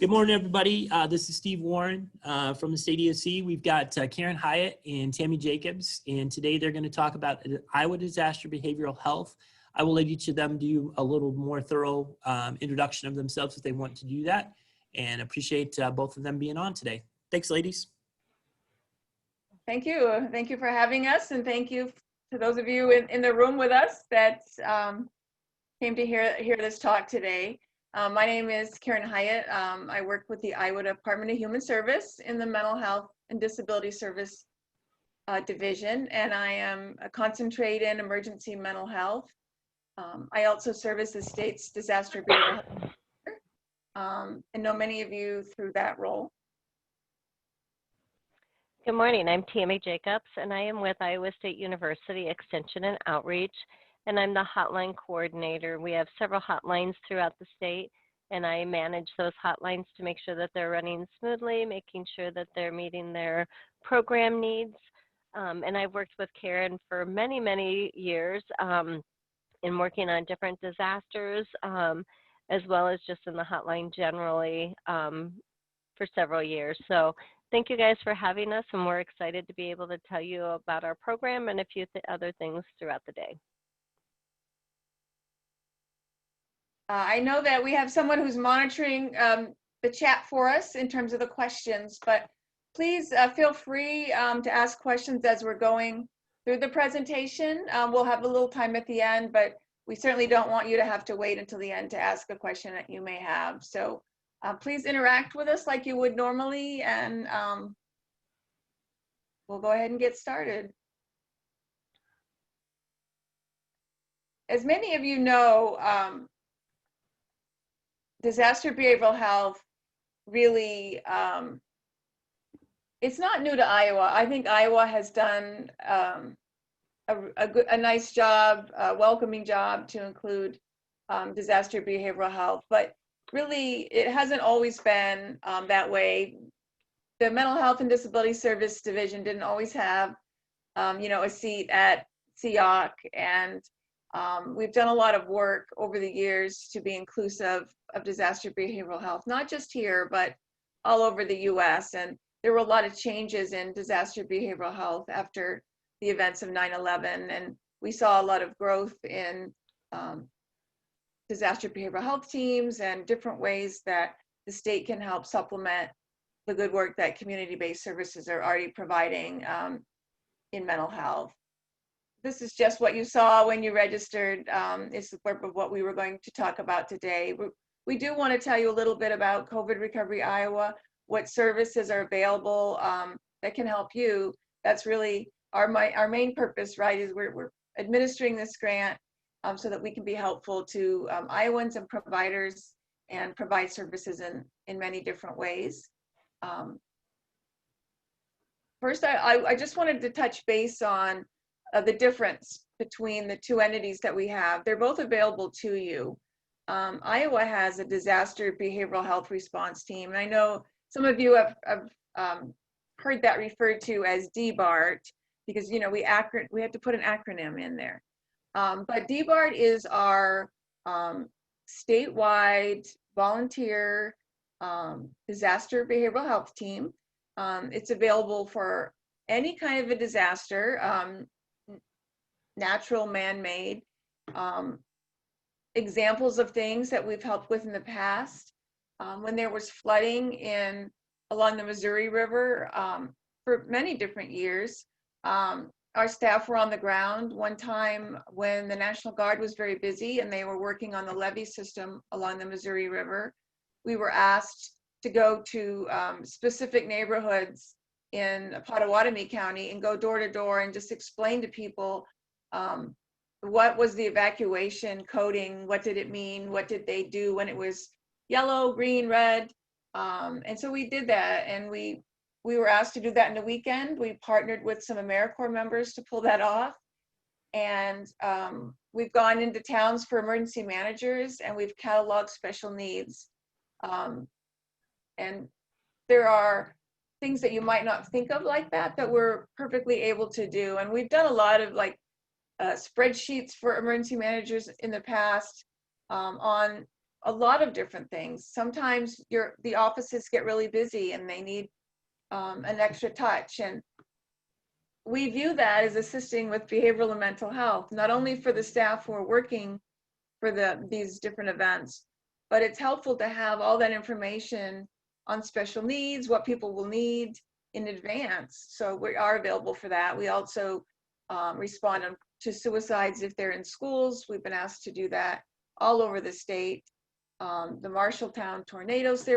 Good morning, everybody. This is Steve Warren from the State EOC. We've got Karen Hyatt and Tammy Jacobs, and today they're going to talk about Iowa disaster behavioral health. I will let each of them do a little more thorough introduction of themselves if they want to do that, and appreciate both of them being on today. Thanks, ladies. Thank you. Thank you for having us, and thank you to those of you in the room with us that came to hear this talk today. My name is Karen Hyatt. I work with the Iowa Department of Human Service in the Mental Health and Disability Service Division, and I am a concentrate in emergency mental health. I also serve as the state's disaster behavioral health and know many of you through that role. Good morning, I'm Tammy Jacobs, and I am with Iowa State University Extension and Outreach, and I'm the hotline coordinator. We have several hotlines throughout the state, and I manage those hotlines to make sure that they're running smoothly, making sure that they're meeting their program needs. And I've worked with Karen for many, many years in working on different disasters, as well as just in the hotline generally for several years. So thank you guys for having us, and we're excited to be able to tell you about our program and a few other things throughout the day. I know that we have someone who's monitoring the chat for us in terms of the questions, but please feel free to ask questions as we're going through the presentation. We'll have a little time at the end, but we certainly don't want you to have to wait until the end to ask a question that you may have. So please interact with us like you would normally, and we'll go ahead and get started. As many of you know, disaster behavioral health really, it's not new to Iowa. I think Iowa has done a nice job, a welcoming job to include disaster behavioral health, but really it hasn't always been that way. The Mental Health and Disability Service Division didn't always have, a seat at CEOC, and we've done a lot of work over the years to be inclusive of disaster behavioral health, not just here, but all over the US. And there were a lot of changes in disaster behavioral health after the events of 9/11. And we saw a lot of growth in disaster behavioral health teams and different ways that the state can help supplement the good work that community-based services are already providing in mental health. This is just what you saw when you registered. It's the blurb of what we were going to talk about today. We do want to tell you a little bit about COVID Recovery Iowa, what services are available that can help you. That's really our main purpose, right, is we're administering this grant so that we can be helpful to Iowans and providers and provide services in many different ways. First, I just wanted to touch base on the difference between the two entities that we have. They're both available to you. Iowa has a disaster behavioral health response team, and I know some of you have heard that referred to as DBHRT because we had to put an acronym in there. But DBHRT is our statewide volunteer disaster behavioral health team. It's available for any kind of a disaster, natural, man-made. Examples of things that we've helped with in the past. When there was flooding along the Missouri River for many different years, our staff were on the ground. One time when the National Guard was very busy and they were working on the levee system along the Missouri River, we were asked to go to specific neighborhoods in Pottawatomie County and go door to door and just explain to people what was the evacuation coding, what did it mean, what did they do when it was yellow, green, red. And so we did that, and we were asked to do that in the weekend. We partnered with some AmeriCorps members to pull that off. And we've gone into towns for emergency managers, and we've cataloged special needs. And there are things that you might not think of like that we're perfectly able to do. And we've done a lot of spreadsheets for emergency managers in the past on a lot of different things. Sometimes the offices get really busy and they need an extra touch. And we view that as assisting with behavioral and mental health, not only for the staff who are working for these different events, but it's helpful to have all that information on special needs, what people will need in advance. So we are available for that. We also respond to suicides if they're in schools. We've been asked to do that all over the state. The Marshalltown tornadoes,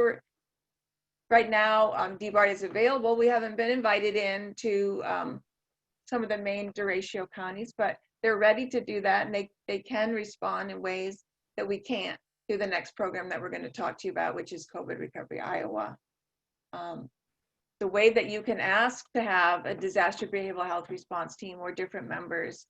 right now, DBHRT is available. We haven't been invited in to some of the main Derecho counties, but they're ready to do that, and they can respond in ways that we can't through the next program that we're going to talk to you about, which is COVID Recovery Iowa. The way that you can ask to have a disaster behavioral health response team or different members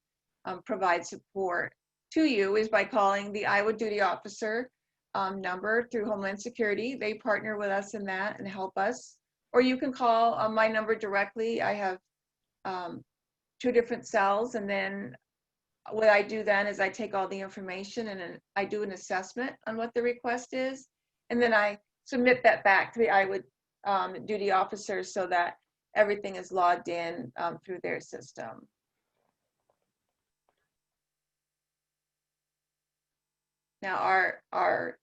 provide support to you is by calling the Iowa Duty Officer number through Homeland Security. They partner with us in that and help us. Or you can call my number directly. I have 2 different cells, and then what I do then is I take all the information and I do an assessment on what the request is, and then I submit that back to the Iowa Duty Officers so that everything is logged in through their system. Now our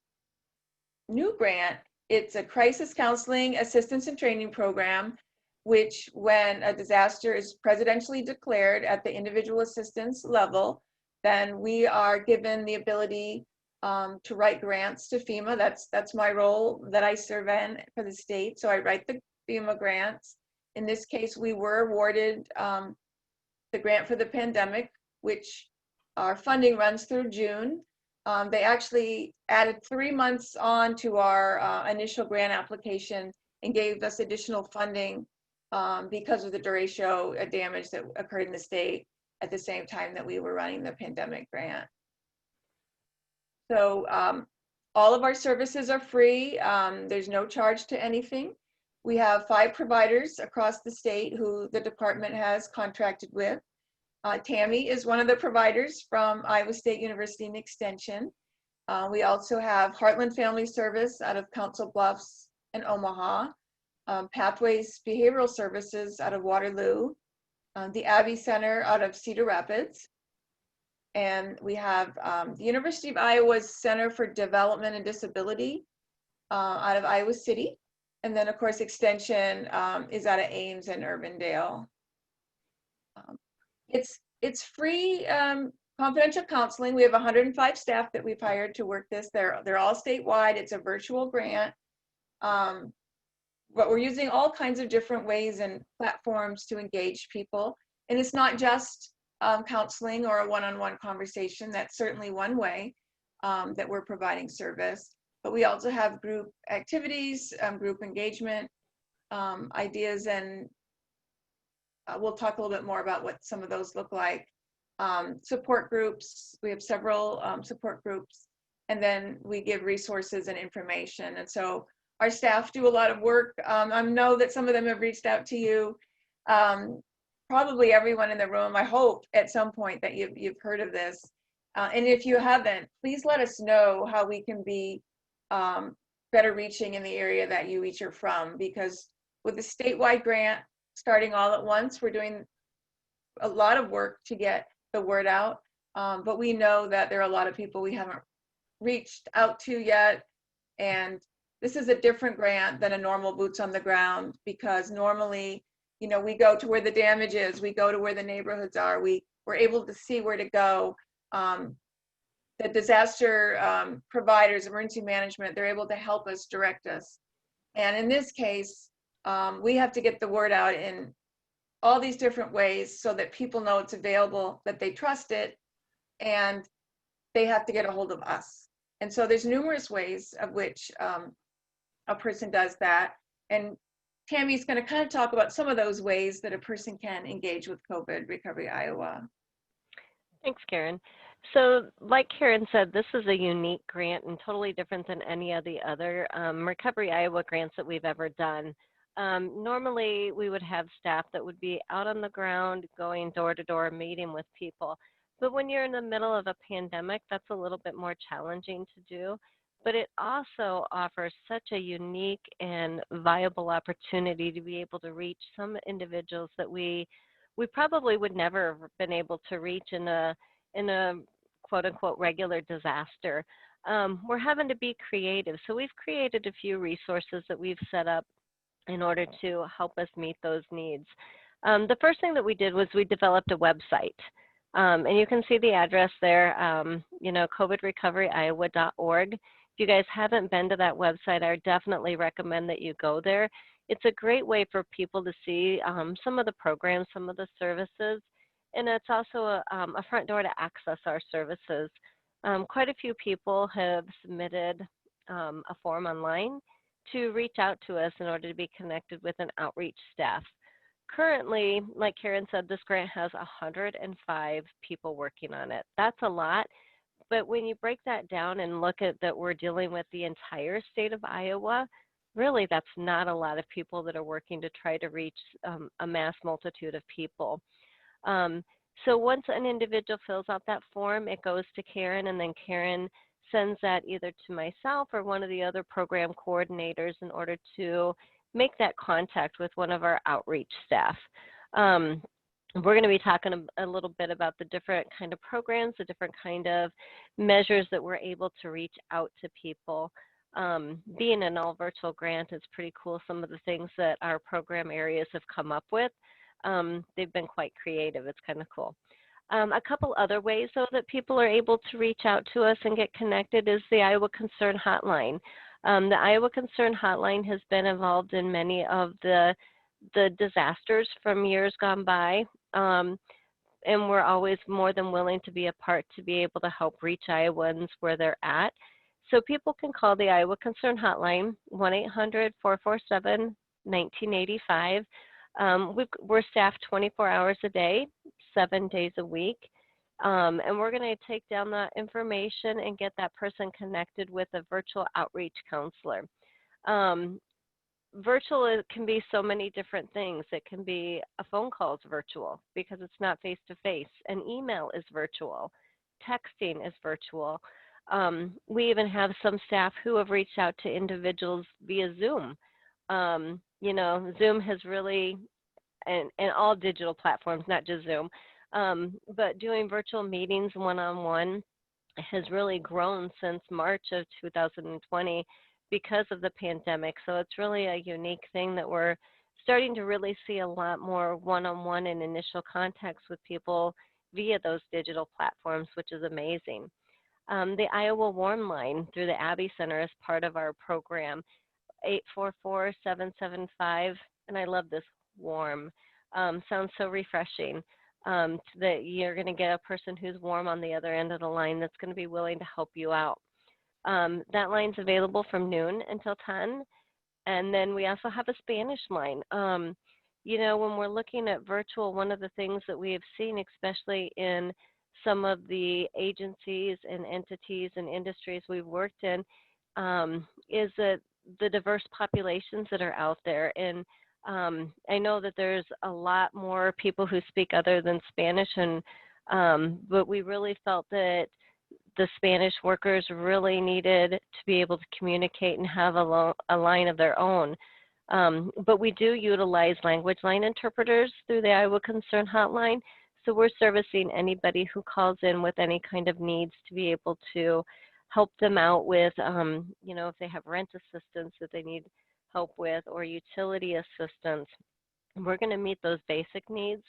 new grant, it's a crisis counseling assistance and training program, which when a disaster is presidentially declared at the individual assistance level, then we are given the ability to write grants to FEMA. That's my role that I serve in for the state. So I write the FEMA grants. In this case, we were awarded the grant for the pandemic, which our funding runs through June. They actually added 3 months on to our initial grant application and gave us additional funding because of the derecho damage that occurred in the state at the same time that we were running the pandemic grant. So all of our services are free. There's no charge to anything. We have 5 providers across the state who the department has contracted with. Tammy is one of the providers from Iowa State University and Extension. We also have Heartland Family Service out of Council Bluffs and Omaha, Pathways Behavioral Services out of Waterloo, the Abbey Center out of Cedar Rapids, and we have the University of Iowa's Center for Development and Disability out of Iowa City, and then of course Extension is out of Ames and Urbandale. It's free confidential counseling. We have 105 staff that we've hired to work this. They're all statewide. It's a virtual grant. But we're using all kinds of different ways and platforms to engage people. And it's not just counseling or a one-on-one conversation. That's certainly one way that we're providing service. But we also have group activities, group engagement ideas, and we'll talk a little bit more about what some of those look like. Support groups, we have several support groups, and then we give resources and information. And so our staff do a lot of work. I know that some of them have reached out to you. Probably everyone in the room, I hope at some point that you've heard of this. And if you haven't, please let us know how we can be better reaching in the area that you each are from, because with the statewide grant starting all at once, we're doing a lot of work to get the word out. But we know that there are a lot of people we haven't reached out to yet. And this is a different grant than a normal boots on the ground, because normally, you know, we go to where the damage is, we go to where the neighborhoods are, we're able to see where to go. The disaster providers, emergency management, they're able to help us, direct us. And in this case, we have to get the word out in all these different ways so that people know it's available, that they trust it, and they have to get a hold of us. And so there's numerous ways of which a person does that. And Tammy's going to kind of talk about some of those ways that a person can engage with COVID Recovery Iowa. Thanks, Karen. So like Karen said, this is a unique grant and totally different than any of the other Recovery Iowa grants that we've ever done. Normally, we would have staff that would be out on the ground, going door to door, meeting with people. But when you're in the middle of a pandemic, that's a little bit more challenging to do. but it also offers such a unique and viable opportunity to be able to reach some individuals that we probably would never have been able to reach in a quote unquote regular disaster. We're having to be creative. So we've created a few resources that we've set up in order to help us meet those needs. The first thing that we did was we developed a website. And you can see the address there, covidrecoveryiowa.org. If you guys haven't been to that website, I definitely recommend that you go there. It's a great way for people to see some of the programs, some of the services, and it's also a front door to access our services. Quite a few people have submitted a form online to reach out to us in order to be connected with an outreach staff. Currently, like Karen said, this grant has 105 people working on it. That's a lot, but when you break that down and look at that we're dealing with the entire state of Iowa, really that's not a lot of people that are working to try to reach a mass multitude of people. So once an individual fills out that form, it goes to Karen, and then Karen sends that either to myself or one of the other program coordinators in order to make that contact with one of our outreach staff. We're going to be talking a little bit about the different kind of programs, the different kind of measures that we're able to reach out to people. Being an all virtual grant is pretty cool. Some of the things that our program areas have come up with, they've been quite creative. It's kind of cool. A couple other ways, though, that people are able to reach out to us and get connected is the Iowa Concern Hotline. The Iowa Concern Hotline has been involved in many of the disasters from years gone by, and we're always more than willing to be a part to be able to help reach Iowans where they're at. So people can call the Iowa Concern Hotline, 1-800-447-1985. We're staffed 24 hours a day, 7 days a week, and we're going to take down that information and get that person connected with a virtual outreach counselor. Virtual can be so many different things. It can be a phone call is virtual because it's not face-to-face. An email is virtual. Texting is virtual. We even have some staff who have reached out to individuals via Zoom. Zoom has really, and all digital platforms, not just Zoom, but doing virtual meetings one-on-one has really grown since March of 2020 because of the pandemic. So it's really a unique thing that we're starting to really see a lot more one-on-one and initial contacts with people via those digital platforms, which is amazing. The Iowa Warm Line through the Abbey Center is part of our program, 844-775, and I love this warm. Sounds so refreshing that you're going to get a person who's warm on the other end of the line that's going to be willing to help you out. That line's available from noon until 10, and then we also have a Spanish line. When we're looking at virtual, one of the things that we have seen, especially in some of the agencies and entities and industries we've worked in, is that the diverse populations that are out there. And I know that there's a lot more people who speak other than Spanish, but we really felt that the Spanish workers really needed to be able to communicate and have a line of their own. But we do utilize language line interpreters through the Iowa Concern Hotline. So we're servicing anybody who calls in with any kind of needs to be able to help them out with, if they have rent assistance that they need help with or utility assistance. We're going to meet those basic needs,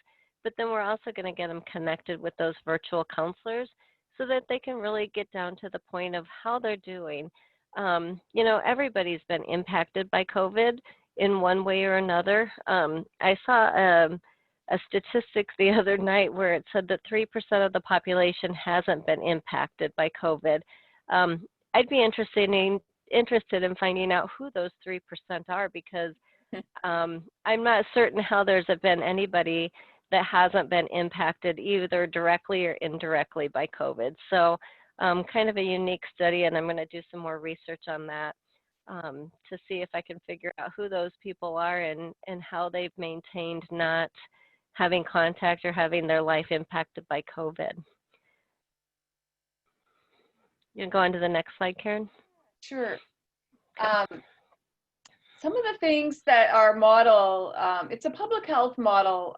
but then we're also going to get them connected with those virtual counselors so that they can really get down to the point of how they're doing. Everybody's been impacted by COVID in one way or another. I saw a statistics the other night where it said that 3% of the population hasn't been impacted by COVID. I'd be interested in finding out who those 3% are, because I'm not certain how there's been anybody that hasn't been impacted either directly or indirectly by COVID. So kind of a unique study, and I'm going to do some more research on that to see if I can figure out who those people are and how they've maintained not having contact or having their life impacted by COVID. You can go on to the next slide, Karen. Sure. Some of the things that our model, it's a public health model,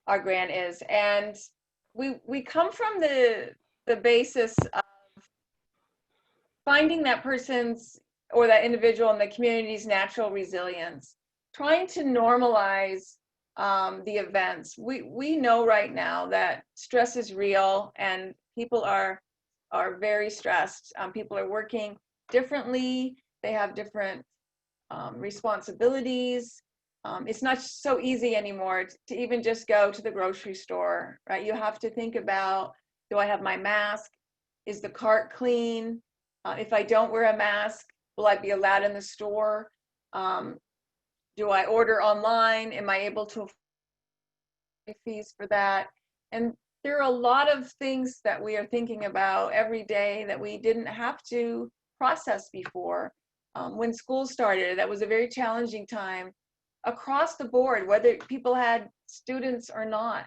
our grant is, and we come from the basis of finding that person's or that individual in the community's natural resilience, trying to normalize the events. We know right now that stress is real and people are very stressed. People are working differently. They have different responsibilities. It's not so easy anymore to even just go to the grocery store, right? You have to think about, do I have my mask? Is the cart clean? If I don't wear a mask, will I be allowed in the store? Do I order online? Am I able to afford fees for that? And there are a lot of things that we are thinking about every day that we didn't have to process before. When school started, that was a very challenging time across the board, whether people had students or not,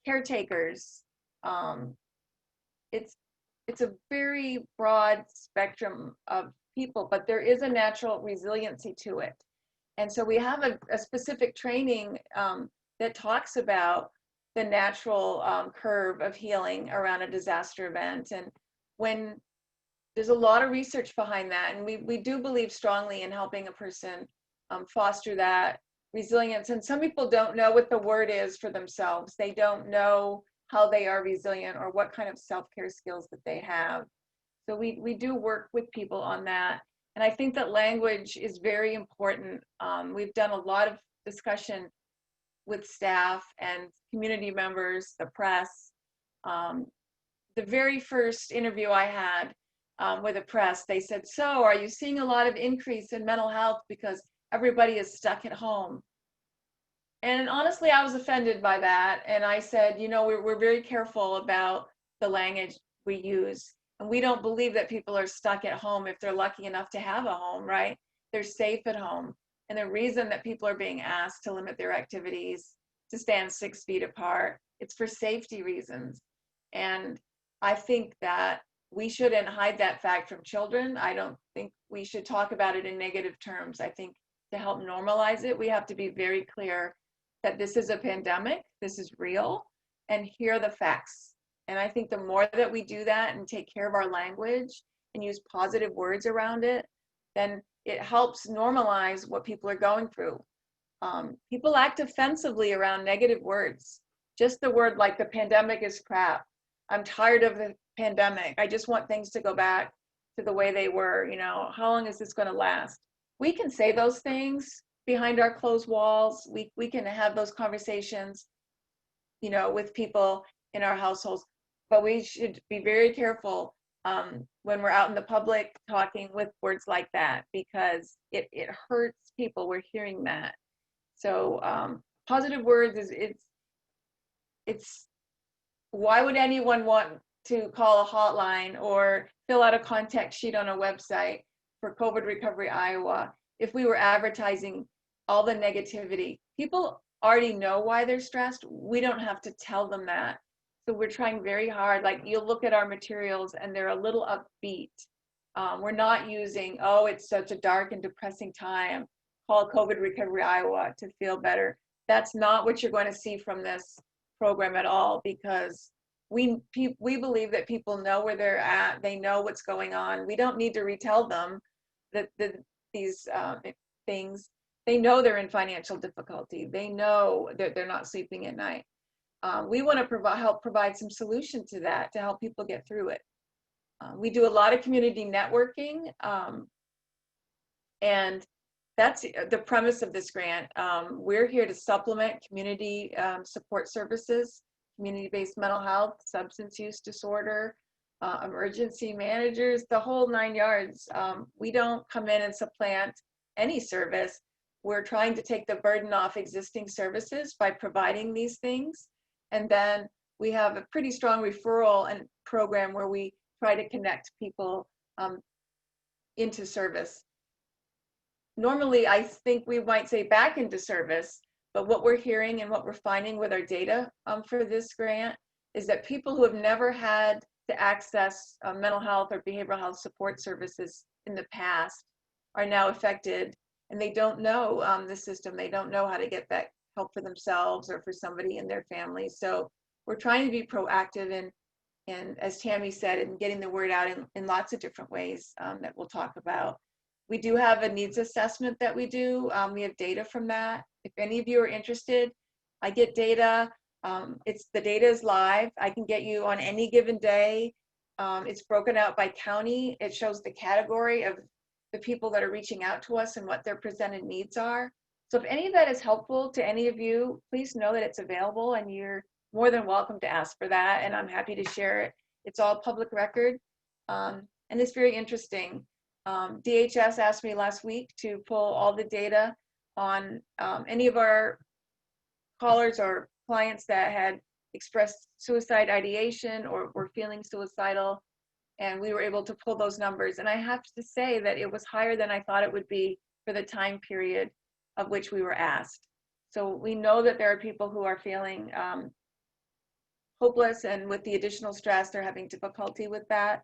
caretakers. It's a very broad spectrum of people, but there is a natural resiliency to it. And so we have a specific training that talks about the natural curve of healing around a disaster event. And when there's a lot of research behind that, and we do believe strongly in helping a person foster that resilience. And some people don't know what the word is for themselves. They don't know how they are resilient or what kind of self-care skills that they have. So we do work with people on that. And I think that language is very important. We've done a lot of discussion with staff and community members, the press. The very first interview I had with the press, they said, so are you seeing a lot of increase in mental health because everybody is stuck at home? And honestly, I was offended by that. And I said, you know, we're very careful about the language we use. And we don't believe that people are stuck at home if they're lucky enough to have a home, right? They're safe at home. And the reason that people are being asked to limit their activities, to stand 6 feet apart, it's for safety reasons. And I think that we shouldn't hide that fact from children. I don't think we should talk about it in negative terms. I think to help normalize it, we have to be very clear that this is a pandemic, this is real, and here are the facts. And I think the more that we do that and take care of our language and use positive words around it, then it helps normalize what people are going through. People act offensively around negative words. Just the word like the pandemic is crap. I'm tired of the pandemic. I just want things to go back to the way they were. You know, how long is this going to last? We can say those things behind our closed walls. We can have those conversations, you know, with people in our households, but we should be very careful when we're out in the public talking with words like that, because it hurts people. We're hearing that. So positive words it's why would anyone want to call a hotline or fill out a contact sheet on a website for COVID Recovery Iowa if we were advertising all the negativity? People already know why they're stressed. We don't have to tell them that. So we're trying very hard. Like, you'll look at our materials and they're a little upbeat. We're not using, oh, it's such a dark and depressing time, call COVID Recovery Iowa to feel better. That's not what you're going to see from this program at all, because we believe that people know where they're at. They know what's going on. We don't need to retell them that these things. They know they're in financial difficulty. They know that they're not sleeping at night. We want to help provide some solution to that, to help people get through it. We do a lot of community networking, and that's the premise of this grant. We're here to supplement community support services, community-based mental health, substance use disorder, emergency managers, the whole 9 yards. We don't come in and supplant any service. We're trying to take the burden off existing services by providing these things. And then we have a pretty strong referral and program where we try to connect people into service. Normally, I think we might say back into service, but what we're hearing and what we're finding with our data for this grant is that people who have never had to access mental health or behavioral health support services in the past are now affected, and they don't know the system. They don't know how to get that help for themselves or for somebody in their family. So we're trying to be proactive and as Tammy said, in getting the word out in lots of different ways that we'll talk about. We do have a needs assessment that we do. We have data from that. If any of you are interested, I get data. The data is live. I can get you on any given day. It's broken out by county. It shows the category of the people that are reaching out to us and what their presented needs are. So if any of that is helpful to any of you, please know that it's available and you're more than welcome to ask for that. And I'm happy to share it. It's all public record. And it's very interesting. DHS asked me last week to pull all the data on any of our callers or clients that had expressed suicide ideation or were feeling suicidal. And we were able to pull those numbers. And I have to say that it was higher than I thought it would be for the time period of which we were asked. So we know that there are people who are feeling hopeless, and with the additional stress, they're having difficulty with that.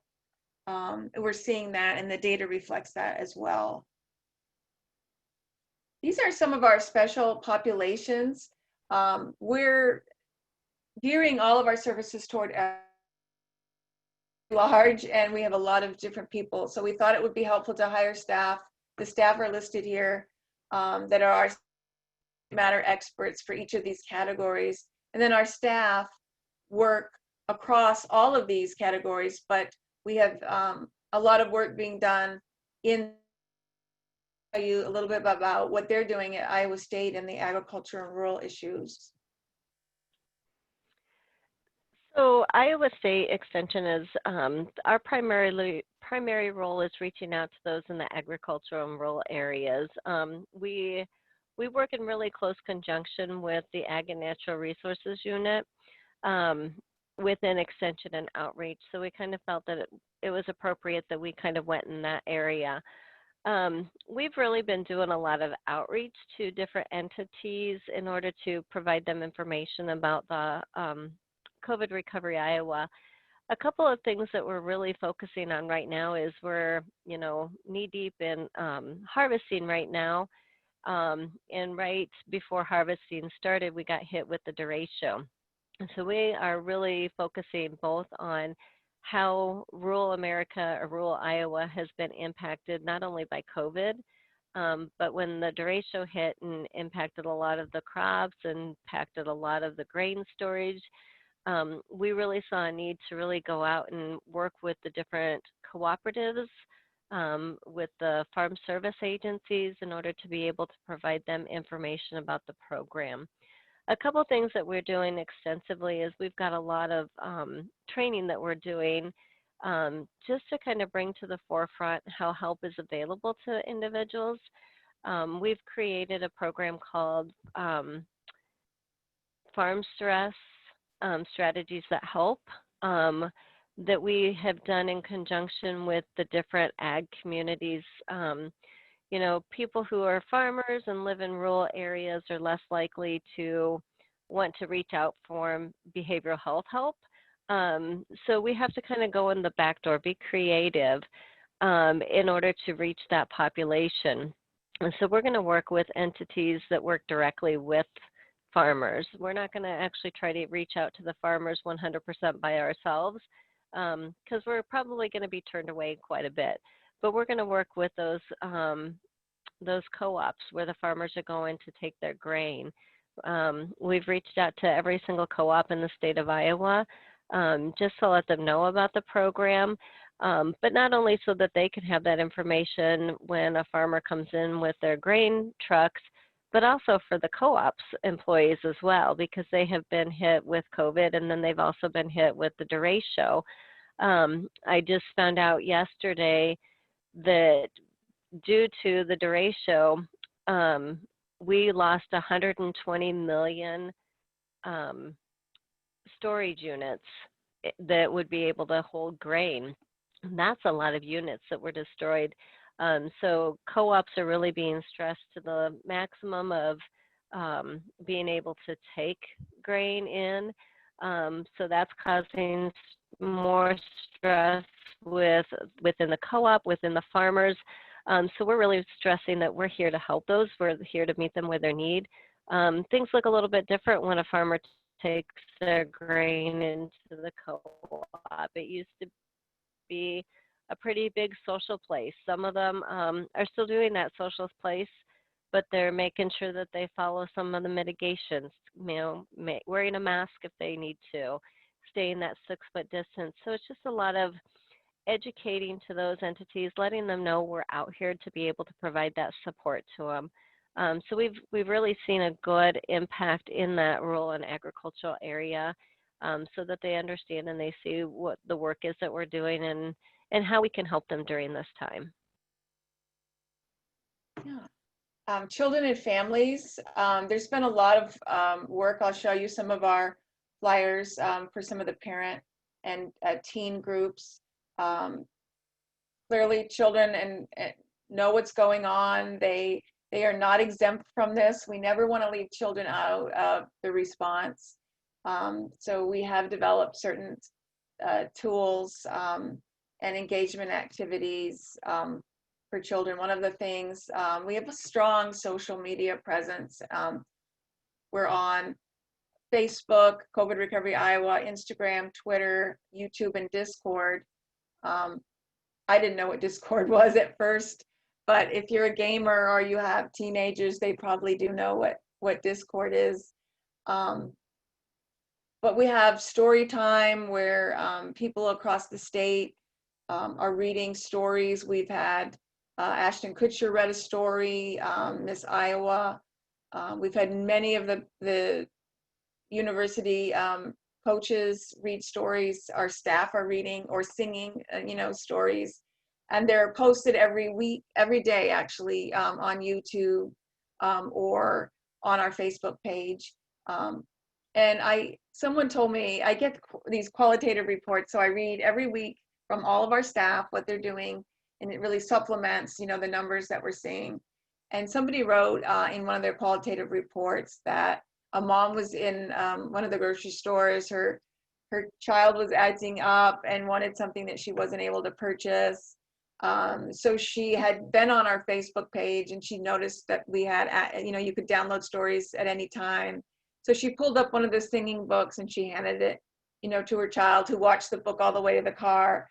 We're seeing that, and the data reflects that as well. These are some of our special populations. We're gearing all of our services toward large, and we have a lot of different people. So we thought it would be helpful to hire staff. The staff are listed here that are our matter experts for each of these categories. And then our staff work across all of these categories, but we have a lot of work being done in tell you a little bit about what they're doing at Iowa State and the agriculture and rural issues. So Iowa State Extension is our primary role is reaching out to those in the agricultural and rural areas. We work in really close conjunction with the Ag and Natural Resources Unit within Extension and Outreach. So we kind of felt that it was appropriate that we kind of went in that area. We've really been doing a lot of outreach to different entities in order to provide them information about the COVID Recovery Iowa. A couple of things that we're really focusing on right now is we're, knee deep in harvesting right now. And right before harvesting started, we got hit with the Derecho. So we are really focusing both on how rural America or rural Iowa has been impacted not only by COVID, but when the Derecho hit and impacted a lot of the crops and impacted a lot of the grain storage, we really saw a need to really go out and work with the different cooperatives, with the farm service agencies in order to be able to provide them information about the program. A couple things that we're doing extensively is we've got a lot of training that we're doing just to kind of bring to the forefront how help is available to individuals. We've created a program called Farm Stress Strategies That Help that we have done in conjunction with the different ag communities. People who are farmers and live in rural areas are less likely to want to reach out for behavioral health help. So we have to kind of go in the back door, be creative in order to reach that population. And so we're going to work with entities that work directly with farmers. We're not going to actually try to reach out to the farmers 100% by ourselves because we're probably going to be turned away quite a bit. But we're going to work with those co-ops where the farmers are going to take their grain. We've reached out to every single co-op in the state of Iowa just to let them know about the program, but not only so that they can have that information when a farmer comes in with their grain trucks, but also for the co-ops employees as well, because they have been hit with COVID and then they've also been hit with the Derecho. I just found out yesterday that due to the Derecho, we lost 120 million storage units that would be able to hold grain. And that's a lot of units that were destroyed. So co-ops are really being stressed to the maximum of being able to take grain in. So that's causing more stress within the co-op, within the farmers. So we're really stressing that we're here to help those. We're here to meet them where they need. Things look a little bit different when a farmer takes their grain into the co-op. It used to be a pretty big social place. Some of them are still doing that social place, but they're making sure that they follow some of the mitigations, wearing a mask if they need to, staying that 6-foot distance. So it's just a lot of educating to those entities, letting them know we're out here to be able to provide that support to them. So we've really seen a good impact in that rural and agricultural area, so that they understand and they see what the work is that we're doing and how we can help them during this time. Yeah. Children and families, there's been a lot of work. I'll show you some of our flyers for some of the parent and teen groups. Clearly children and know what's going on. They are not exempt from this. We never want to leave children out of the response. So we have developed certain tools and engagement activities for children. One of the things, we have a strong social media presence. We're on Facebook, COVID Recovery Iowa, Instagram, Twitter, YouTube, and Discord. I didn't know what Discord was at first, but if you're a gamer or you have teenagers, they probably do know what Discord is. But we have story time where people across the state are reading stories. We've had Ashton Kutcher read a story, Miss Iowa. We've had many of the university coaches read stories. Our staff are reading or singing, stories, and they're posted every day actually, on YouTube or on our Facebook page. And someone told me I get these qualitative reports, so I read every week from all of our staff what they're doing, and it really supplements, the numbers that we're seeing. And somebody wrote in one of their qualitative reports that a mom was in one of the grocery stores. Her child was acting up and wanted something that she wasn't able to purchase. So she had been on our Facebook page and she noticed that we had, you could download stories at any time. So she pulled up one of the singing books and she handed it, to her child, who watched the book all the way to the car.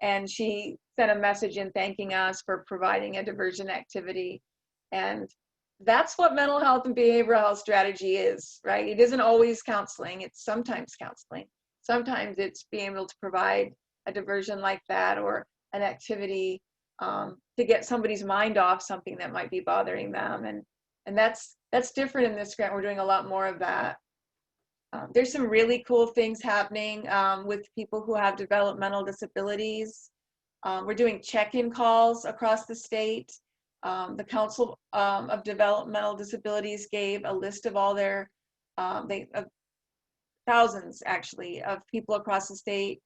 And she sent a message in thanking us for providing a diversion activity. And that's what mental health and behavioral health strategy is, right? It isn't always counseling. It's sometimes counseling. Sometimes it's being able to provide a diversion like that or an activity to get somebody's mind off something that might be bothering them. And that's different in this grant. We're doing a lot more of that. There's some really cool things happening with people who have developmental disabilities. We're doing check-in calls across the state. The Council of Developmental Disabilities gave a list of all their, thousands actually, of people across the state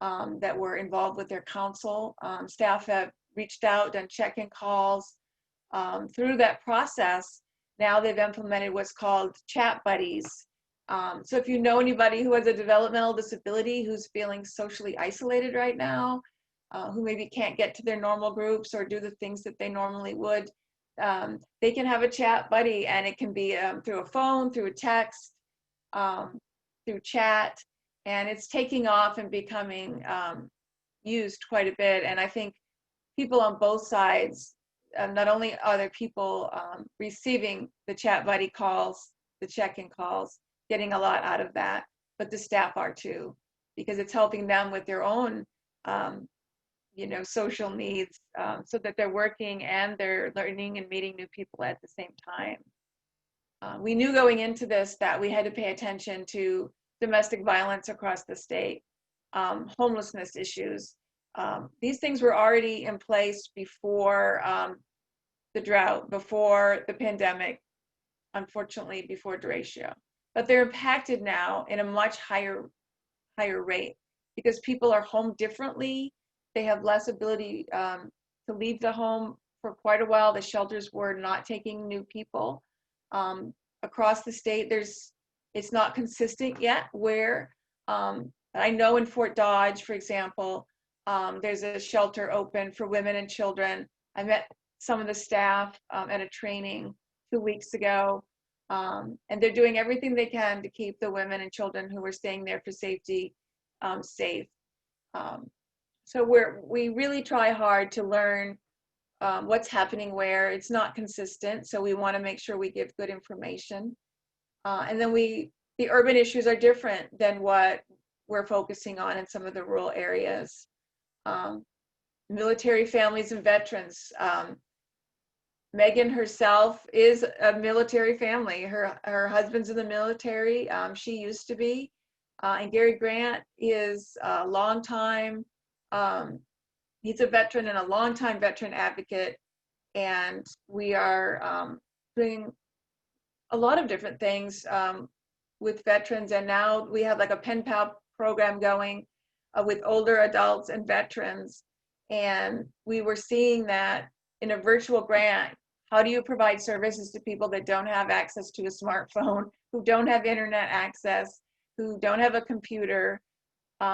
that were involved with their council. Staff have reached out, done check-in calls. Through that process, now they've implemented what's called chat buddies. So if you know anybody who has a developmental disability who's feeling socially isolated right now, who maybe can't get to their normal groups or do the things that they normally would, they can have a chat buddy, and it can be through a phone, through a text, through chat, and it's taking off and becoming used quite a bit. And I think people on both sides, not only are there people receiving the chat buddy calls, the check-in calls, getting a lot out of that, but the staff are too, because it's helping them with their own social needs, so that they're working and they're learning and meeting new people at the same time. We knew going into this that we had to pay attention to domestic violence across the state, homelessness issues. These things were already in place before the drought, before the pandemic, unfortunately before Derecho. But they're impacted now in a much higher rate because people are home differently. They have less ability to leave the home for quite a while. The shelters were not taking new people. Across the state, it's not consistent yet where I know in Fort Dodge, for example, there's a shelter open for women and children. I met some of the staff at a training 2 weeks ago, and they're doing everything they can to keep the women and children who are staying there for safety safe. So we really try hard to learn what's happening where. It's not consistent, so we want to make sure we give good information. And then the urban issues are different than what we're focusing on in some of the rural areas. Military families and veterans. Megan herself is a military family. Her husband's in the military. She used to be. And Gary Grant is a longtime, he's a veteran and a longtime veteran advocate. And we are doing a lot of different things with veterans. And now we have like a pen pal program going with older adults and veterans. And we were seeing that in a virtual grant, how do you provide services to people that don't have access to a smartphone, who don't have internet access, who don't have a computer?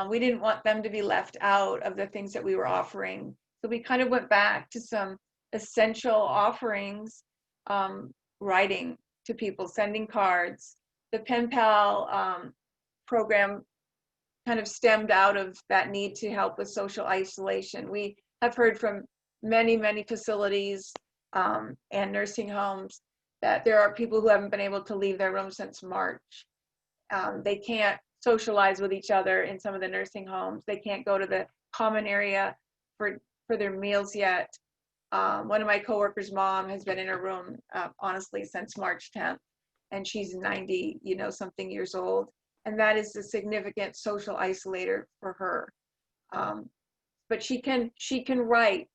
We didn't want them to be left out of the things that we were offering. So we kind of went back to some essential offerings, writing to people, sending cards. The pen pal program kind of stemmed out of that need to help with social isolation. We have heard from many, many facilities and nursing homes that there are people who haven't been able to leave their room since March. They can't socialize with each other in some of the nursing homes. They can't go to the common area for their meals yet. One of my coworkers' mom has been in her room, honestly, since March 10th, and she's 90, something years old. And that is a significant social isolator for her. But she can write.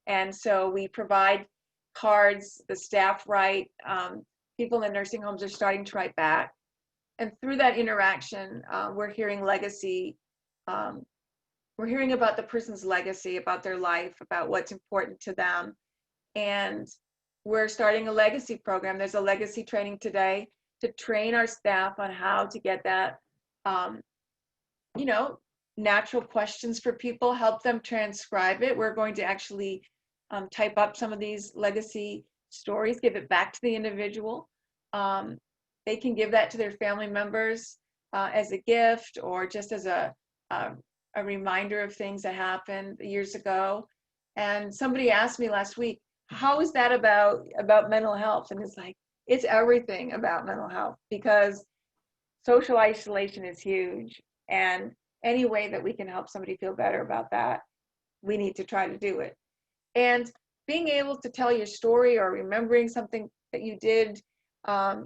And so we provide cards, the staff write, people in the nursing homes are starting to write back. And through that interaction, we're hearing legacy. We're hearing about the person's legacy, about their life, about what's important to them. And we're starting a legacy program. There's a legacy training today to train our staff on how to get that, natural questions for people, help them transcribe it. We're going to actually type up some of these legacy stories, give it back to the individual. They can give that to their family members as a gift or just as a reminder of things that happened years ago. And somebody asked me last week, how is that about mental health? And it's like, it's everything about mental health, because social isolation is huge. And any way that we can help somebody feel better about that, we need to try to do it. And being able to tell your story or remembering something that you did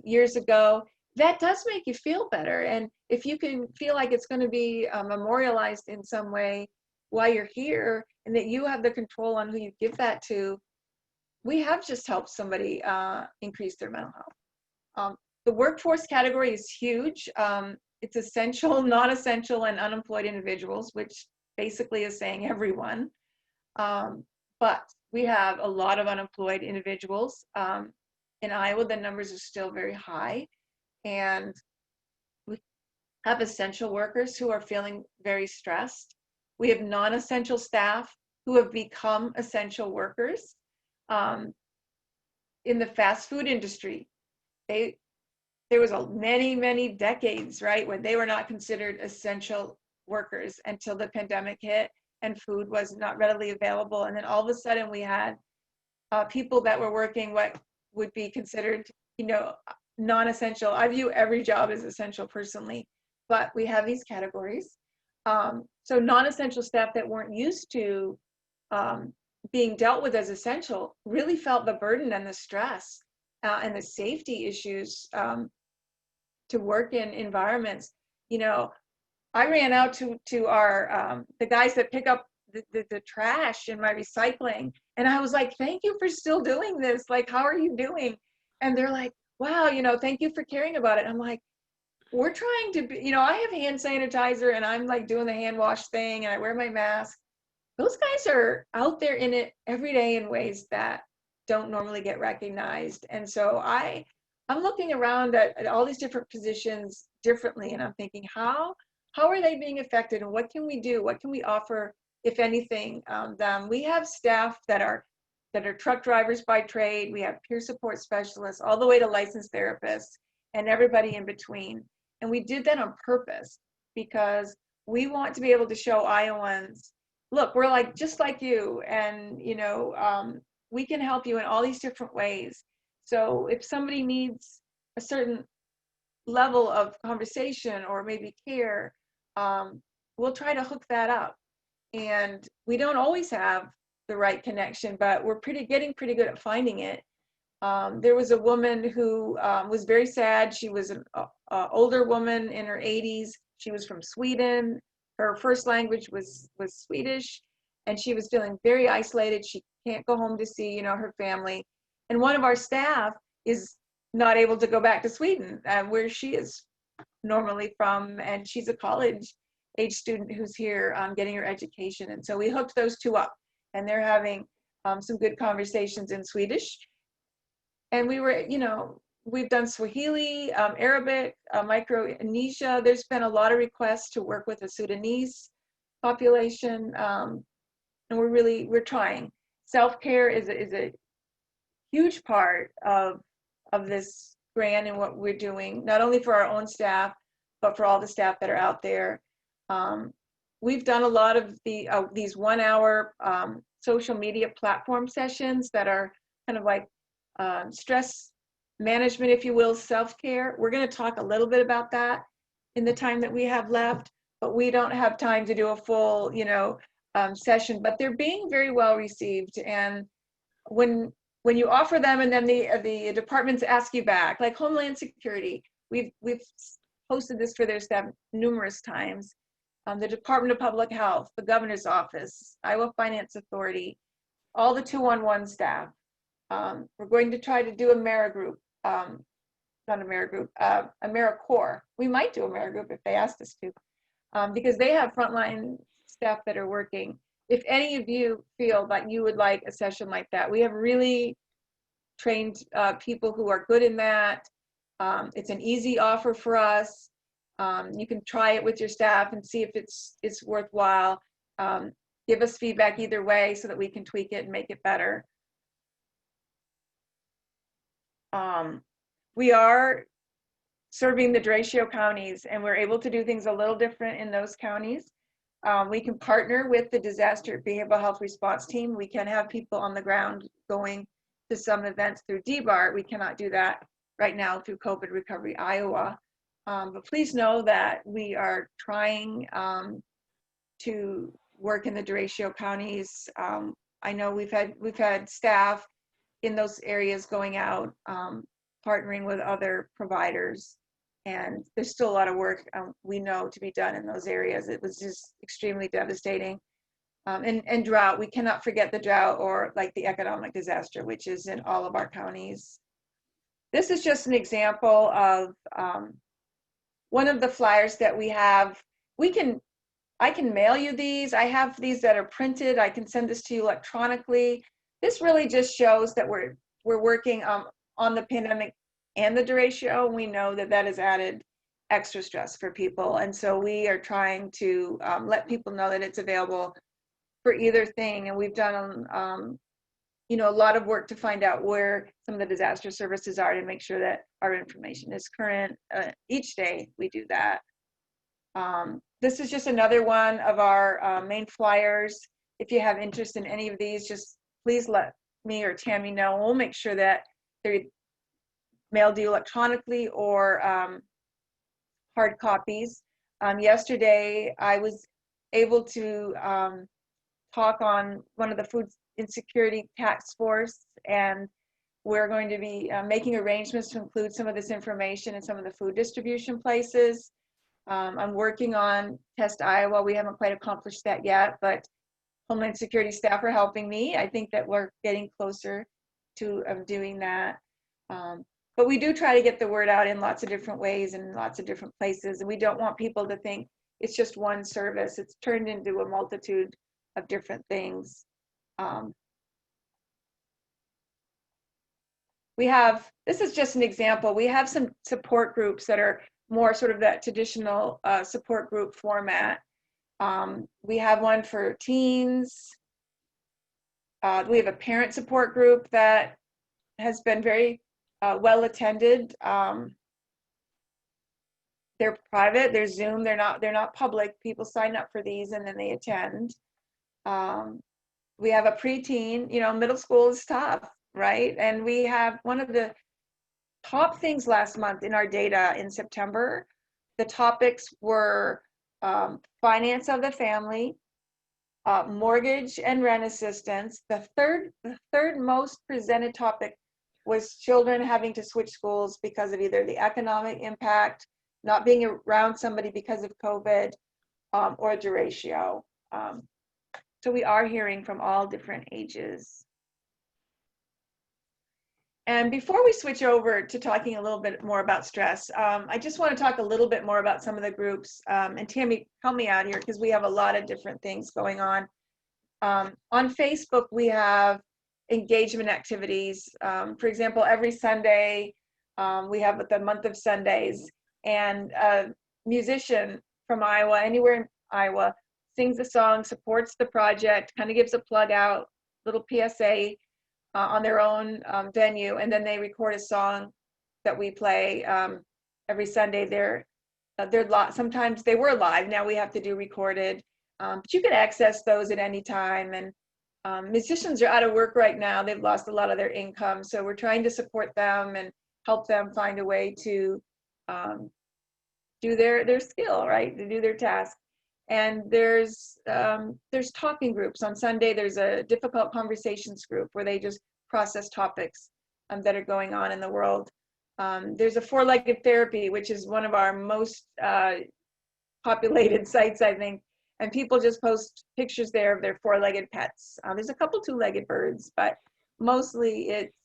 years ago, that does make you feel better. And if you can feel like it's going to be memorialized in some way while you're here, and that you have the control on who you give that to, we have just helped somebody increase their mental health. The workforce category is huge. It's essential, non-essential, and unemployed individuals, which basically is saying everyone. But we have a lot of unemployed individuals. In Iowa, the numbers are still very high. And we have essential workers who are feeling very stressed. We have non-essential staff who have become essential workers. In the fast food industry, there was many decades, right, when they were not considered essential workers until the pandemic hit and food was not readily available. And then all of a sudden we had people that were working what would be considered, non-essential. I view every job as essential personally, but we have these categories. So non-essential staff that weren't used to being dealt with as essential really felt the burden and the stress and the safety issues to work in environments. I ran out to our the guys that pick up the trash in my recycling, and I was like, thank you for still doing this. Like, how are you doing? And they're like, wow, thank you for caring about it. I'm like, we're trying to be, I have hand sanitizer and I'm like doing the hand wash thing and I wear my mask. Those guys are out there in it every day in ways that don't normally get recognized. And so I'm looking around at all these different positions differently, and I'm thinking, how how are they being affected and what can we do? What can we offer, if anything, them? We have staff that are truck drivers by trade. We have peer support specialists, all the way to licensed therapists and everybody in between. And we did that on purpose because we want to be able to show Iowans, look, we're like just like you, and we can help you in all these different ways. So if somebody needs a certain level of conversation or maybe care, we'll try to hook that up. And we don't always have the right connection, but we're getting pretty good at finding it. There was a woman who was very sad. She was an older woman in her 80s. She was from Sweden. Her first language was Swedish, and she was feeling very isolated. She can't go home to see, her family. And one of our staff is not able to go back to Sweden, where she is normally from, and she's a college-age student who's here getting her education. And so we hooked those two up, and they're having some good conversations in Swedish. And we were, we've done Swahili, Arabic, Micronesia. There's been a lot of requests to work with the Sudanese population, and we're trying. Self-care is a huge part of this grant and what we're doing, not only for our own staff, but for all the staff that are out there. We've done a lot of these 1 hour social media platform sessions that are kind of like stress management, if you will, self-care. We're going to talk a little bit about that in the time that we have left, but we don't have time to do a full, session, but they're being very well received. And when you offer them and then the departments ask you back, like Homeland Security, we've posted this for their staff numerous times. The Department of Public Health, the Governor's Office, Iowa Finance Authority, all the 211 staff. We're going to try to do a AmeriGroup, not AmeriGroup, AmeriCorps. We might do AmeriGroup if they asked us to, because they have frontline staff that are working. If any of you feel that you would like a session like that, we have really trained people who are good in that. It's an easy offer for us. You can try it with your staff and see if it's worthwhile. Give us feedback either way so that we can tweak it and make it better. We are serving the Derecho counties, and we're able to do things a little different in those counties. We can partner with the disaster behavioral health response team. We can have people on the ground going to some events through DBHRT. We cannot do that right now through COVID Recovery Iowa. But please know that we are trying to work in the Derecho counties. I know we've had staff in those areas going out, partnering with other providers, and there's still a lot of work we know to be done in those areas. It was just extremely devastating. And drought, we cannot forget the drought or like the economic disaster, which is in all of our counties. This is just an example of one of the flyers that we have. I can mail you these. I have these that are printed. I can send this to you electronically. This really just shows that we're working on the pandemic and the Derecho. We know that has added extra stress for people, and so we are trying to let people know that it's available for either thing. And we've done a lot of work to find out where some of the disaster services are to make sure that our information is current. Each day we do that. This is just another one of our main flyers. If you have interest in any of these, just please let me or Tammy know. We'll make sure that they're mailed to you electronically or hard copies. Yesterday, I was able to talk on one of the food insecurity task force, and we're going to be making arrangements to include some of this information in some of the food distribution places. I'm working on Test Iowa. We haven't quite accomplished that yet, but Homeland Security staff are helping me. I think that we're getting closer to doing that. But we do try to get the word out in lots of different ways and lots of different places. And we don't want people to think it's just one service. It's turned into a multitude of different things. This is just an example. We have some support groups that are more sort of that traditional support group format. We have one for teens. We have a parent support group that has been very well attended. They're private, they're Zoom, they're not public. People sign up for these and then they attend. We have a preteen, middle school is tough, right? And we have one of the top things last month in our data in September. The topics were finance of the family, mortgage and rent assistance. The third most presented topic was children having to switch schools because of either the economic impact, not being around somebody because of COVID, or Derecho. So we are hearing from all different ages. And before we switch over to talking a little bit more about stress, I just want to talk a little bit more about some of the groups. And Tammy, help me out here because we have a lot of different things going on. On Facebook, we have engagement activities. For example, every Sunday, we have the month of Sundays, and a musician from Iowa, anywhere in Iowa, sings a song, supports the project, kind of gives a plug out, little PSA on their own venue, and then they record a song that we play every Sunday. They're sometimes they were live, now we have to do recorded, but you can access those at any time. And musicians are out of work right now. They've lost a lot of their income, so we're trying to support them and help them find a way to do their skill, right, to do their task. And there's talking groups. On Sunday, there's a difficult conversations group where they just process topics that are going on in the world. There's a four-legged therapy, which is one of our most populated sites, I think. And people just post pictures there of their four-legged pets. There's a couple two-legged birds, but mostly it's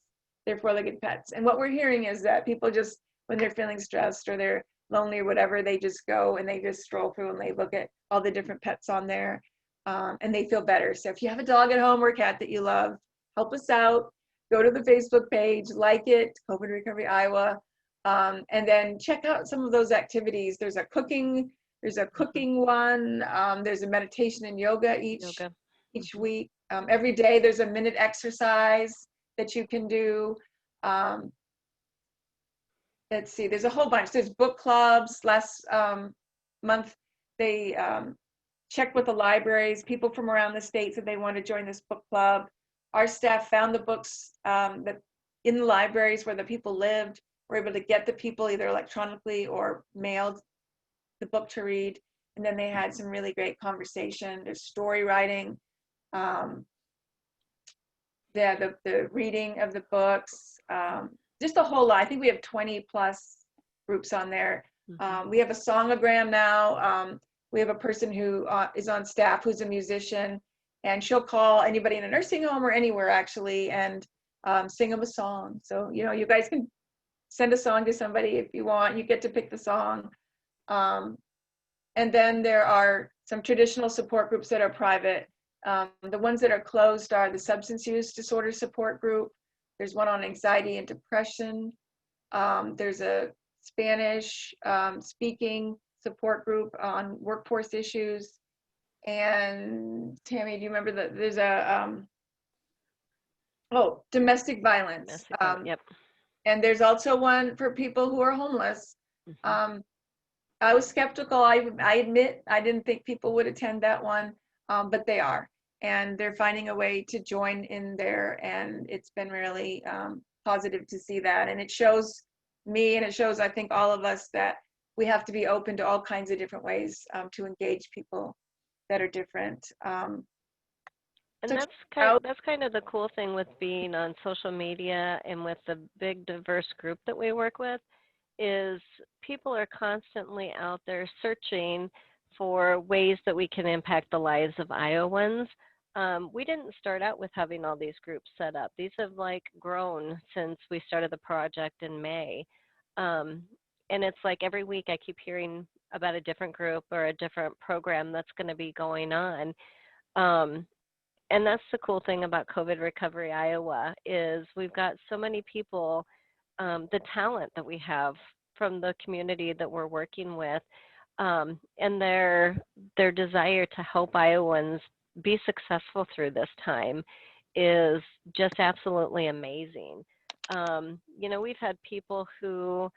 their four-legged pets. And what we're hearing is that people just, when they're feeling stressed or they're lonely or whatever, they just go and they just stroll through and they look at all the different pets on there, and they feel better. So if you have a dog at home or a cat that you love, help us out. Go to the Facebook page, like it, COVID Recovery Iowa, and then check out some of those activities. There's a cooking one. There's a meditation and yoga each week. Every day there's a minute exercise that you can do. Let's see, there's a whole bunch. There's book clubs. Last month, they checked with the libraries. People from around the state said they want to join this book club. Our staff found the books that in the libraries where the people lived. We're able to get the people either electronically or mailed the book to read. And then they had some really great conversation. There's story writing. The reading of the books. Just a whole lot. I think we have 20 plus groups on there. We have a songogram now. We have a person who is on staff who's a musician, and she'll call anybody in a nursing home or anywhere actually and sing them a song. So, you guys can send a song to somebody if you want. You get to pick the song. And then there are some traditional support groups that are private. The ones that are closed are the substance use disorder support group. There's one on anxiety and depression. There's a Spanish speaking support group on workforce issues. And Tammy, do you remember that there's a, domestic violence. Yep. And there's also one for people who are homeless. I was skeptical. I admit I didn't think people would attend that one, but they are. And they're finding a way to join in there, and it's been really positive to see that. And it shows me, and it shows, I think, all of us that we have to be open to all kinds of different ways to engage people that are different. And that's kind of the cool thing with being on social media and with the big diverse group that we work with, is people are constantly out there searching for ways that we can impact the lives of Iowans. We didn't start out with having all these groups set up. These have grown since we started the project in May. And it's like every week I keep hearing about a different group or a different program that's going to be going on. And that's the cool thing about COVID Recovery Iowa, is we've got so many people, the talent that we have from the community that we're working with, and their desire to help Iowans be successful through this time is just absolutely amazing. We've had people who,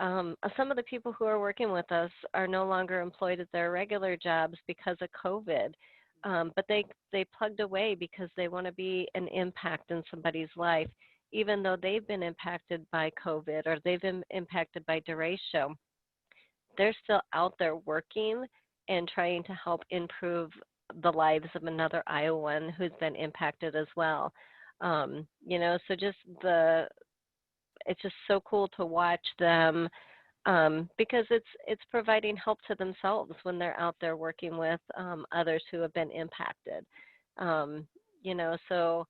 some of the people who are working with us are no longer employed at their regular jobs because of COVID, but they plugged away because they want to be an impact in somebody's life, even though they've been impacted by COVID or they've been impacted by Derecho. They're still out there working and trying to help improve the lives of another Iowan who's been impacted as well. So it's just so cool to watch them, because it's providing help to themselves when they're out there working with others who have been impacted. So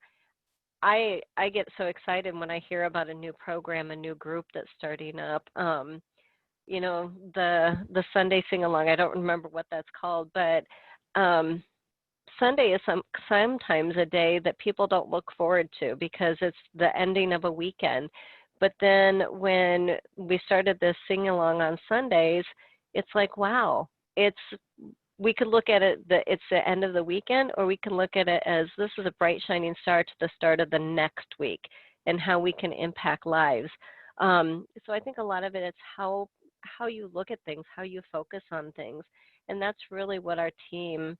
I get so excited when I hear about a new program, a new group that's starting up. The Sunday sing-along, I don't remember what that's called, but Sunday is sometimes a day that people don't look forward to because it's the ending of a weekend. But then when we started this sing-along on Sundays, it's like, wow, we could look at it that it's the end of the weekend, or we can look at it as this is a bright shining star to the start of the next week and how we can impact lives. So I think a lot of it is how you look at things, how you focus on things. And that's really what our team,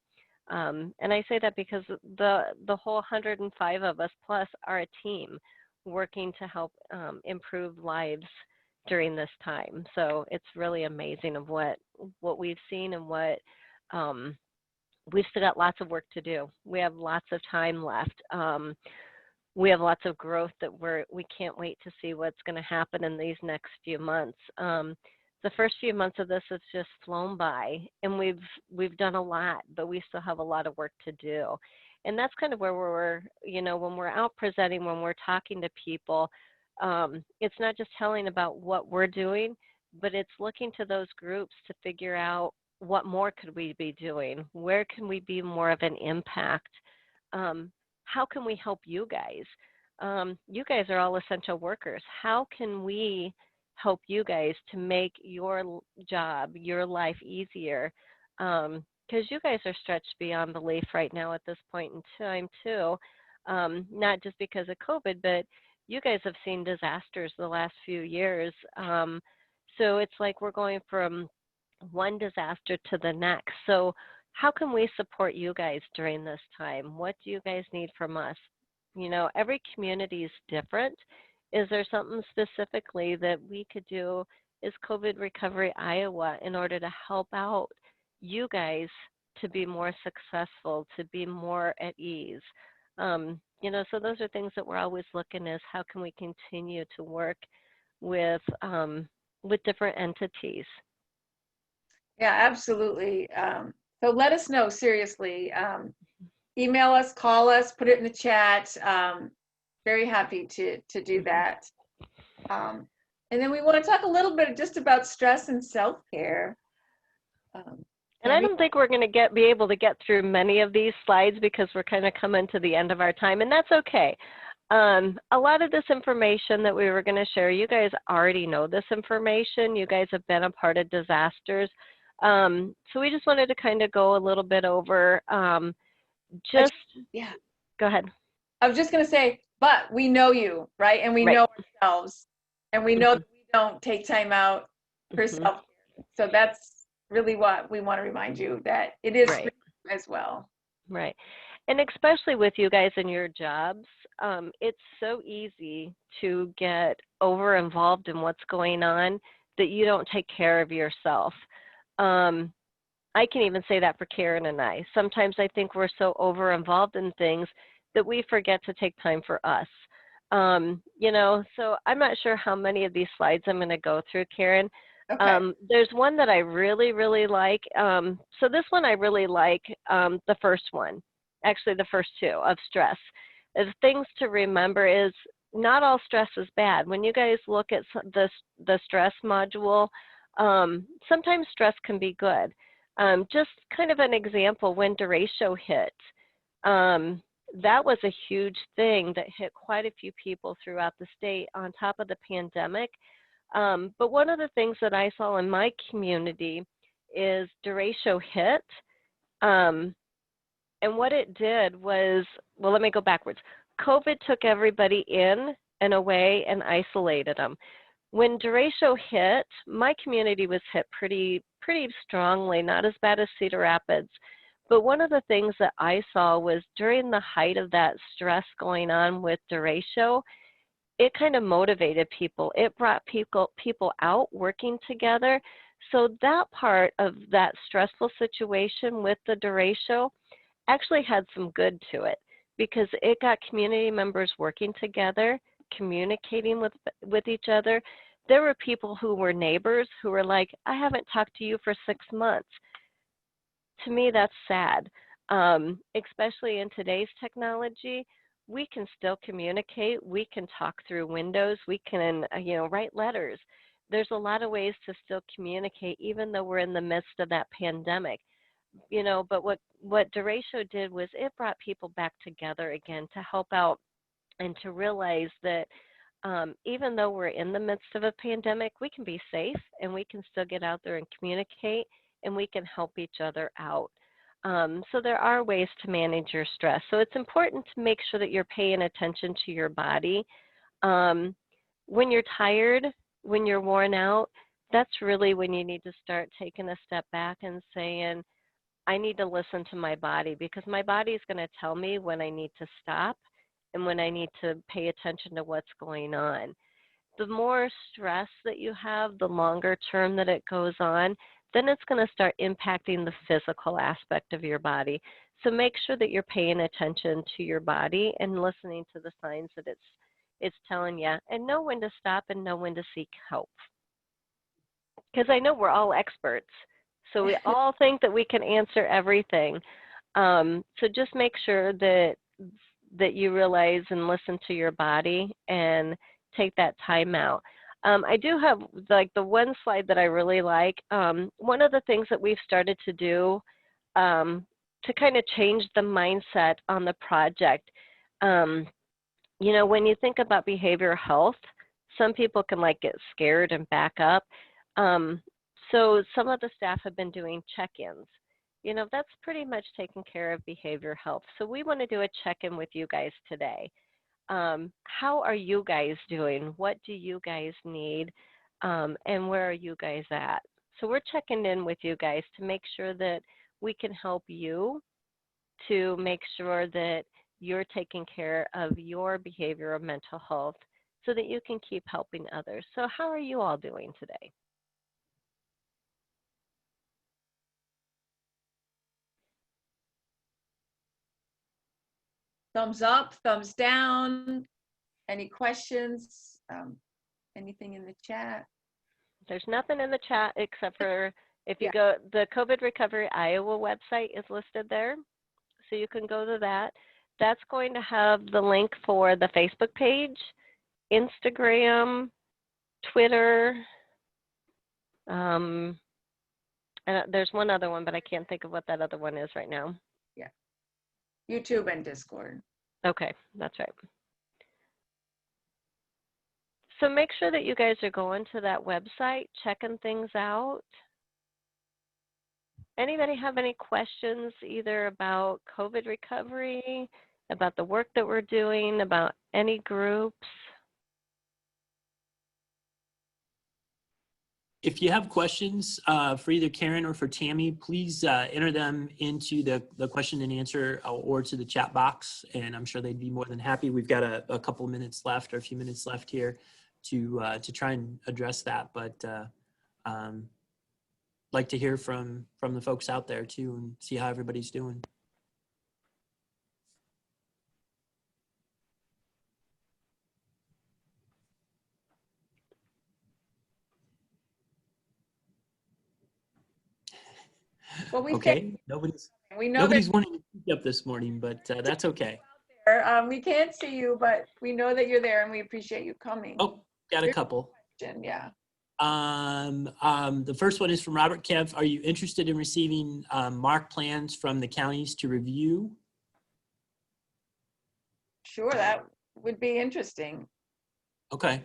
and I say that because the whole 105 of us plus are a team working to help improve lives during this time. So it's really amazing of what we've seen and what we've still got lots of work to do. We have lots of time left. We have lots of growth that we can't wait to see what's going to happen in these next few months. The first few months of this has just flown by, and we've done a lot, but we still have a lot of work to do. And that's kind of where we're, when we're out presenting, when we're talking to people, it's not just telling about what we're doing, but it's looking to those groups to figure out what more could we be doing? Where can we be more of an impact? How can we help you guys? You guys are all essential workers. How can we help you guys to make your job, your life easier? Because you guys are stretched beyond belief right now at this point in time too, not just because of COVID, but you guys have seen disasters the last few years. So it's like we're going from one disaster to the next. So how can we support you guys during this time? What do you guys need from us? Every community is different. Is there something specifically that we could do as COVID Recovery Iowa in order to help out you guys to be more successful, to be more at ease? So those are things that we're always looking at, how can we continue to work with different entities? Yeah, absolutely. So let us know, seriously. Email us, call us, put it in the chat. Very happy to do that. And then we want to talk a little bit just about stress and self-care. And I don't think we're going to be able to get through many of these slides because we're kind of coming to the end of our time, and that's okay. A lot of this information that we were going to share, you guys already know this information. You guys have been a part of disasters. So we just wanted to kind of go a little bit over yeah. Go ahead. I was just going to say, but we know you, right? And we know ourselves, and we know that we don't take time out for self-care. So that's really what we want to remind you, that it is free as well. Right. And especially with you guys in your jobs, it's so easy to get over involved in what's going on that you don't take care of yourself. I can even say that for Karen and I. Sometimes I think we're so over involved in things that we forget to take time for us. So I'm not sure how many of these slides I'm going to go through, Karen. Okay. There's one that I really, really like. So this one I really like, the first one, actually the first two, of stress. The things to remember is not all stress is bad. When you guys look at the stress module, sometimes stress can be good. Just kind of an example, when Derecho hit, that was a huge thing that hit quite a few people throughout the state on top of the pandemic. But one of the things that I saw in my community is Derecho hit. And what it did was, well, let me go backwards. COVID took everybody in and away and isolated them. When Derecho hit, my community was hit pretty strongly, not as bad as Cedar Rapids. But one of the things that I saw was during the height of that stress going on with Derecho, it kind of motivated people. It brought people out working together. So that part of that stressful situation with the Derecho actually had some good to it, because it got community members working together, communicating with each other. There were people who were neighbors who were like, I haven't talked to you for 6 months. To me, that's sad, especially in today's technology. We can still communicate. We can talk through windows. We can, write letters. There's a lot of ways to still communicate, even though we're in the midst of that pandemic. But what Derecho did was it brought people back together again to help out and to realize that even though we're in the midst of a pandemic, we can be safe and we can still get out there and communicate, and we can help each other out. So there are ways to manage your stress. So it's important to make sure that you're paying attention to your body. When you're tired, when you're worn out, that's really when you need to start taking a step back and saying, I need to listen to my body, because my body is going to tell me when I need to stop and when I need to pay attention to what's going on. The more stress that you have, the longer term that it goes on, then it's going to start impacting the physical aspect of your body. So make sure that you're paying attention to your body and listening to the signs that it's telling you, and know when to stop and know when to seek help. Because I know we're all experts. So we all think that we can answer everything. So just make sure that you realize and listen to your body and take that time out. I do have the one slide that I really like. One of the things that we've started to do to kind of change the mindset on the project, when you think about behavioral health, some people can get scared and back up. So some of the staff have been doing check-ins. That's pretty much taking care of behavioral health. So we want to do a check-in with you guys today. How are you guys doing? What do you guys need? And where are you guys at? So we're checking in with you guys to make sure that we can help you to make sure that you're taking care of your behavioral mental health so that you can keep helping others. So how are you all doing today? Thumbs up, thumbs down. Any questions? Anything in the chat? There's nothing in the chat except for if you go, the COVID Recovery Iowa website is listed there. So you can go to that. That's going to have the link for the Facebook page, Instagram, Twitter. And there's one other one, but I can't think of what that other one is right now. Yeah. YouTube and Discord. Okay, that's right. So make sure that you guys are going to that website, checking things out. Anybody have any questions either about COVID recovery, about the work that we're doing, about any groups? If you have questions for either Karen or for Tammy, please enter them into the question and answer or to the chat box, and I'm sure they'd be more than happy. We've got a couple of minutes left, or a few minutes left here to try and address that, but like to hear from the folks out there too and see how everybody's doing. Well, we Okay, nobody's wanting to speak up this morning, but that's okay. We can't see you, but we know that you're there, and we appreciate you coming. Oh, got a couple. Yeah. The first one is from Robert Kev. Are you interested in receiving MARC plans from the counties to review? Sure, that would be interesting. Okay.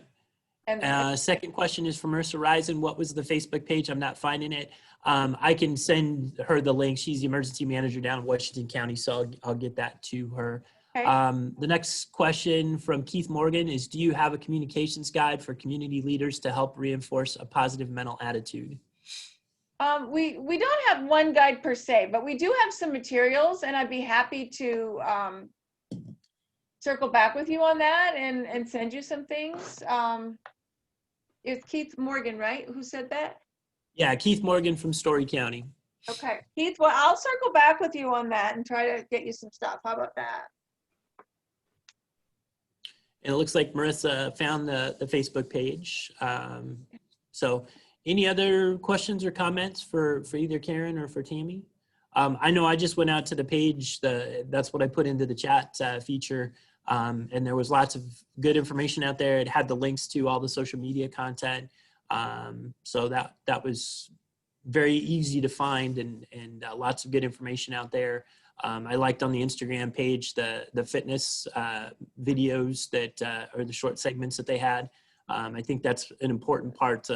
And Second question is from Marissa Risen. What was the Facebook page? I'm not finding it. I can send her the link. She's the emergency manager down in Washington County, so I'll get that to her. okay. The next question from Keith Morgan is, do you have a communications guide for community leaders to help reinforce a positive mental attitude? We don't have one guide per se, but we do have some materials, and I'd be happy to circle back with you on that and send you some things. It's Keith Morgan, right? Who said that? Yeah, Keith Morgan from Story County. Okay, Keith, well, I'll circle back with you on that and try to get you some stuff. How about that? And it looks like Marissa found the Facebook page. So any other questions or comments for either Karen or for Tammy? I know I just went out to the page, that's what I put into the chat feature. And there was lots of good information out there. It had the links to all the social media content. So that was very easy to find and lots of good information out there. I liked on the Instagram page the fitness videos that or the short segments that they had. I think that's an important part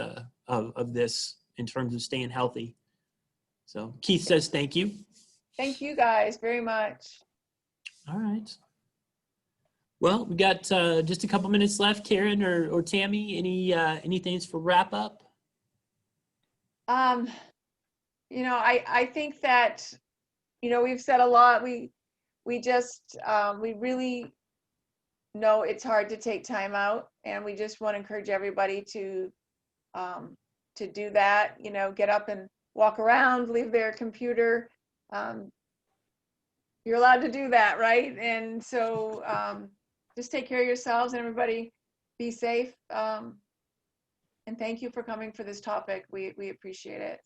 of this in terms of staying healthy. So Keith says thank you. Thank you guys very much. All right. Well, we got just a couple minutes left. Karen or Tammy, any things for wrap up? You know, I think that, you know, we've said a lot. We really know it's hard to take time out, and we just want to encourage everybody to do that. You know, get up and walk around, leave their computer. You're allowed to do that, right? And so just take care of yourselves, and everybody be safe. And thank you for coming for this topic. We appreciate it.